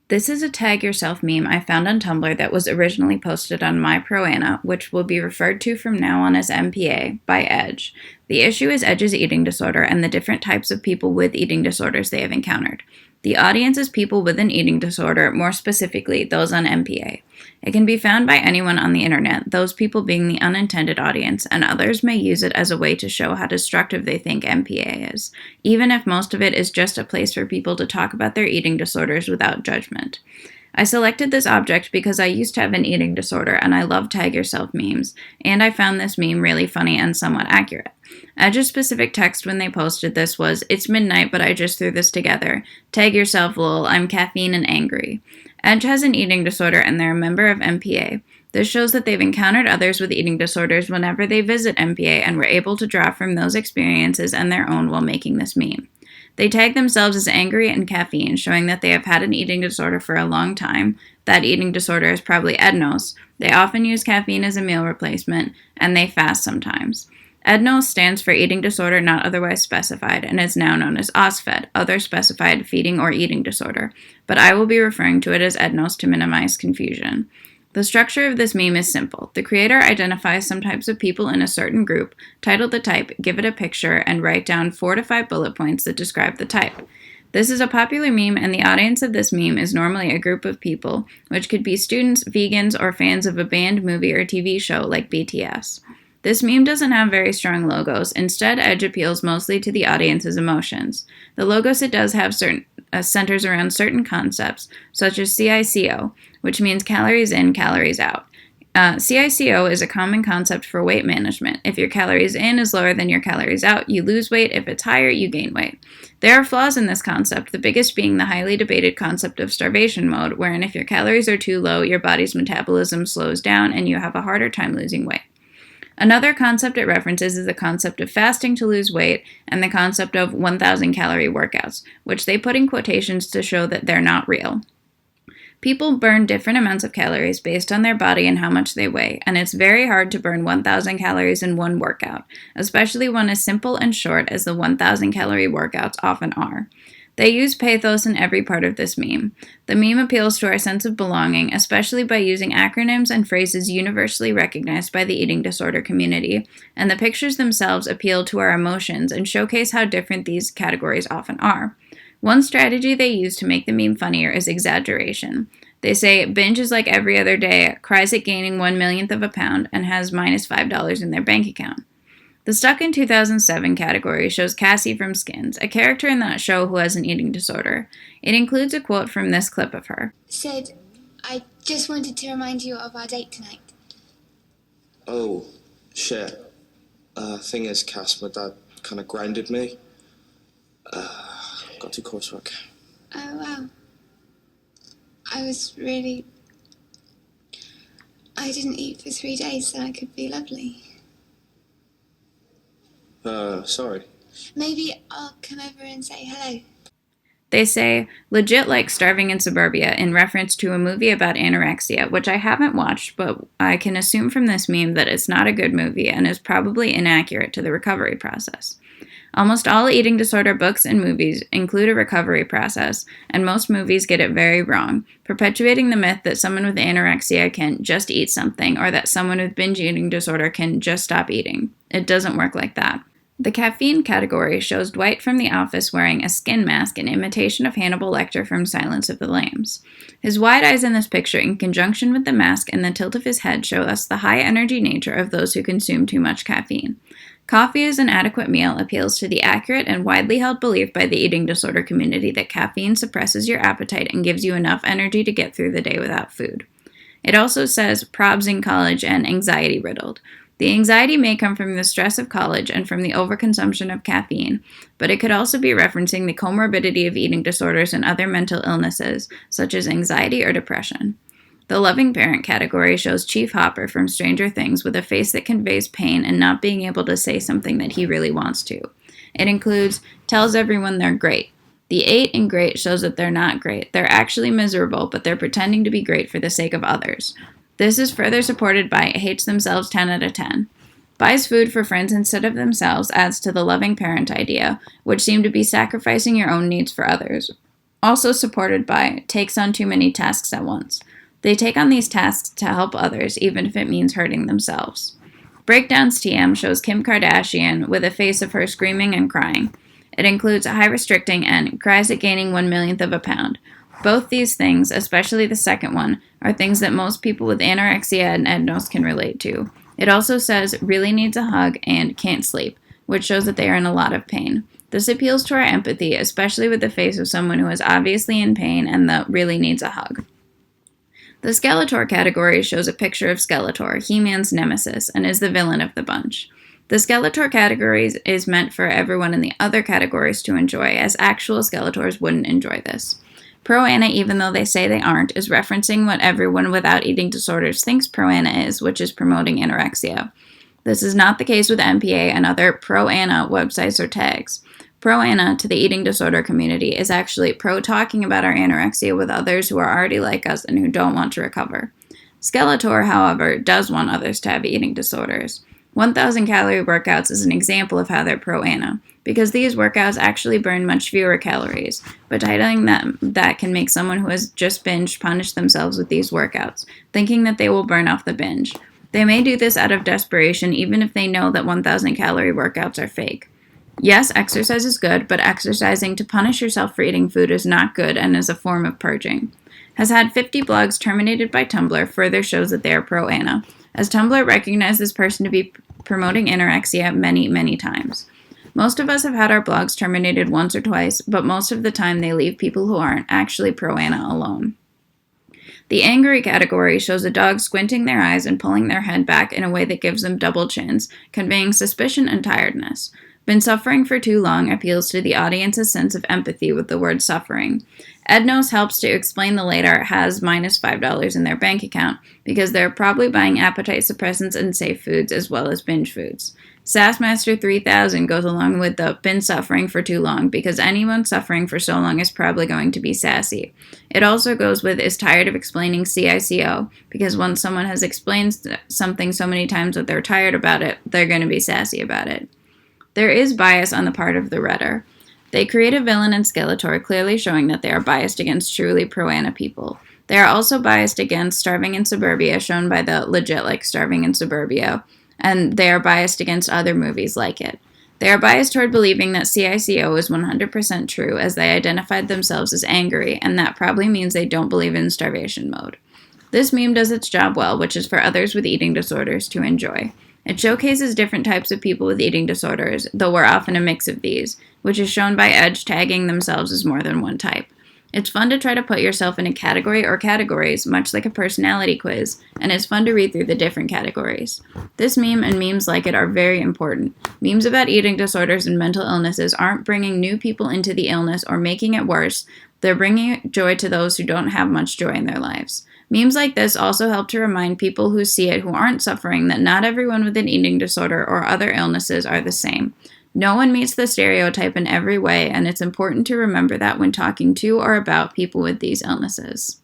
This is a tag yourself meme I found on Tumblr that was originally posted on MyProAnna, which will be referred to from now on as MPA, by Edge. The issue is Edge's eating disorder and the different types of people with eating disorders they have encountered. The audience is people with an eating disorder, more specifically, those on MPA. It can be found by anyone on the internet, those people being the unintended audience, and others may use it as a way to show how destructive they think MPA is, even if most of it is just a place for people to talk about their eating disorders without judgment. I selected this object because I used to have an eating disorder and I love tag yourself memes, and I found this meme really funny and somewhat accurate. Edge's specific text when they posted this was, "It's midnight, but I just threw this together. Tag yourself, lol, I'm caffeine and angry." Edge has an eating disorder and they're a member of MPA. This shows that they've encountered others with eating disorders whenever they visit MPA and were able to draw from those experiences and their own while making this meme. They tag themselves as angry and caffeine, showing that they have had an eating disorder for a long time. That eating disorder is probably EDNOS. They often use caffeine as a meal replacement, and they fast sometimes. EDNOS stands for Eating Disorder Not Otherwise Specified and is now known as OSFED, Other Specified Feeding or Eating Disorder, but I will be referring to it as EDNOS to minimize confusion. The structure of this meme is simple. The creator identifies some types of people in a certain group, title the type, give it a picture, and write down 4 to 5 bullet points that describe the type. This is a popular meme, and the audience of this meme is normally a group of people, which could be students, vegans, or fans of a band, movie, or TV show like BTS. This meme doesn't have very strong logos. Instead, Edge appeals mostly to the audience's emotions. The logos it does have centers around certain concepts, such as CICO, which means calories in, calories out. CICO is a common concept for weight management. If your calories in is lower than your calories out, you lose weight. If it's higher, you gain weight. There are flaws in this concept, the biggest being the highly debated concept of starvation mode, wherein if your calories are too low, your body's metabolism slows down and you have a harder time losing weight. Another concept it references is the concept of fasting to lose weight and the concept of 1,000 calorie workouts, which they put in quotations to show that they're not real. People burn different amounts of calories based on their body and how much they weigh, and it's very hard to burn 1,000 calories in one workout, especially one as simple and short as the 1,000 calorie workouts often are. They use pathos in every part of this meme. The meme appeals to our sense of belonging, especially by using acronyms and phrases universally recognized by the eating disorder community, and the pictures themselves appeal to our emotions and showcase how different these categories often are. One strategy they use to make the meme funnier is exaggeration. They say, binge is like every other day, cries at gaining 1/1,000,000th of a pound, and has minus $5 in their bank account. The Stuck in 2007 category shows Cassie from Skins, a character in that show who has an eating disorder. It includes a quote from this clip of her. Said, I just wanted to remind you of our date tonight. Oh, shit. Thing is, Cass, my dad kind of grounded me. Got to coursework. Oh, wow. I didn't eat for 3 days so I could be lovely. Sorry. Maybe I'll come over and say hello. They say, legit like Starving in Suburbia, in reference to a movie about anorexia, which I haven't watched, but I can assume from this meme that it's not a good movie and is probably inaccurate to the recovery process. Almost all eating disorder books and movies include a recovery process, and most movies get it very wrong, perpetuating the myth that someone with anorexia can just eat something, or that someone with binge eating disorder can just stop eating. It doesn't work like that. The caffeine category shows Dwight from The Office wearing a skin mask in imitation of Hannibal Lecter from Silence of the Lambs. His wide eyes in this picture, in conjunction with the mask and the tilt of his head, show us the high energy nature of those who consume too much caffeine. Coffee as an adequate meal appeals to the accurate and widely held belief by the eating disorder community that caffeine suppresses your appetite and gives you enough energy to get through the day without food. It also says probs in college and anxiety riddled. The anxiety may come from the stress of college and from the overconsumption of caffeine, but it could also be referencing the comorbidity of eating disorders and other mental illnesses, such as anxiety or depression. The loving parent category shows Chief Hopper from Stranger Things with a face that conveys pain and not being able to say something that he really wants to. It includes, tells everyone they're great. The 8 in great shows that they're not great. They're actually miserable, but they're pretending to be great for the sake of others. This is further supported by hates themselves 10 out of 10. Buys food for friends instead of themselves adds to the loving parent idea, which seemed to be sacrificing your own needs for others. Also supported by takes on too many tasks at once. They take on these tasks to help others, even if it means hurting themselves. Breakdowns TM shows Kim Kardashian with a face of her screaming and crying. It includes high restricting and cries at gaining 1/1,000,000th of a pound. Both these things, especially the second one, are things that most people with anorexia and adenos can relate to. It also says really needs a hug and can't sleep, which shows that they are in a lot of pain. This appeals to our empathy, especially with the face of someone who is obviously in pain and that really needs a hug. The Skeletor category shows a picture of Skeletor, He-Man's nemesis, and is the villain of the bunch. The Skeletor category is meant for everyone in the other categories to enjoy, as actual Skeletors wouldn't enjoy this. Pro-Ana, even though they say they aren't, is referencing what everyone without eating disorders thinks Pro-Ana is, which is promoting anorexia. This is not the case with MPA and other Pro-Ana websites or tags. Pro-Ana to the eating disorder community is actually pro-talking about our anorexia with others who are already like us and who don't want to recover. Skeletor, however, does want others to have eating disorders. 1,000 calorie workouts is an example of how they're pro-Ana, because these workouts actually burn much fewer calories, but titling them that can make someone who has just binged punish themselves with these workouts, thinking that they will burn off the binge. They may do this out of desperation even if they know that 1,000 calorie workouts are fake. Yes, exercise is good, but exercising to punish yourself for eating food is not good and is a form of purging. Has had 50 blogs terminated by Tumblr further shows that they are pro-Ana, as Tumblr recognized this person to be promoting anorexia many, many times. Most of us have had our blogs terminated once or twice, but most of the time they leave people who aren't actually pro-Ana alone. The angry category shows a dog squinting their eyes and pulling their head back in a way that gives them double chins, conveying suspicion and tiredness. Been suffering for too long appeals to the audience's sense of empathy with the word suffering. Ednos helps to explain the later has -$5 in their bank account because they're probably buying appetite suppressants and safe foods as well as binge foods. Sassmaster 3000 goes along with the been suffering for too long because anyone suffering for so long is probably going to be sassy. It also goes with is tired of explaining CICO because once someone has explained something so many times that they're tired about it, they're going to be sassy about it. There is bias on the part of the Redder. They create a villain in Skeletor, clearly showing that they are biased against truly pro-Ana people. They are also biased against Starving in Suburbia, shown by the legit like Starving in Suburbia, and they are biased against other movies like it. They are biased toward believing that CICO is 100% true, as they identified themselves as angry, and that probably means they don't believe in starvation mode. This meme does its job well, which is for others with eating disorders to enjoy. It showcases different types of people with eating disorders, though we're often a mix of these, which is shown by Edge tagging themselves as more than one type. It's fun to try to put yourself in a category or categories, much like a personality quiz, and it's fun to read through the different categories. This meme and memes like it are very important. Memes about eating disorders and mental illnesses aren't bringing new people into the illness or making it worse, they're bringing joy to those who don't have much joy in their lives. Memes like this also help to remind people who see it who aren't suffering that not everyone with an eating disorder or other illnesses are the same. No one meets the stereotype in every way, and it's important to remember that when talking to or about people with these illnesses.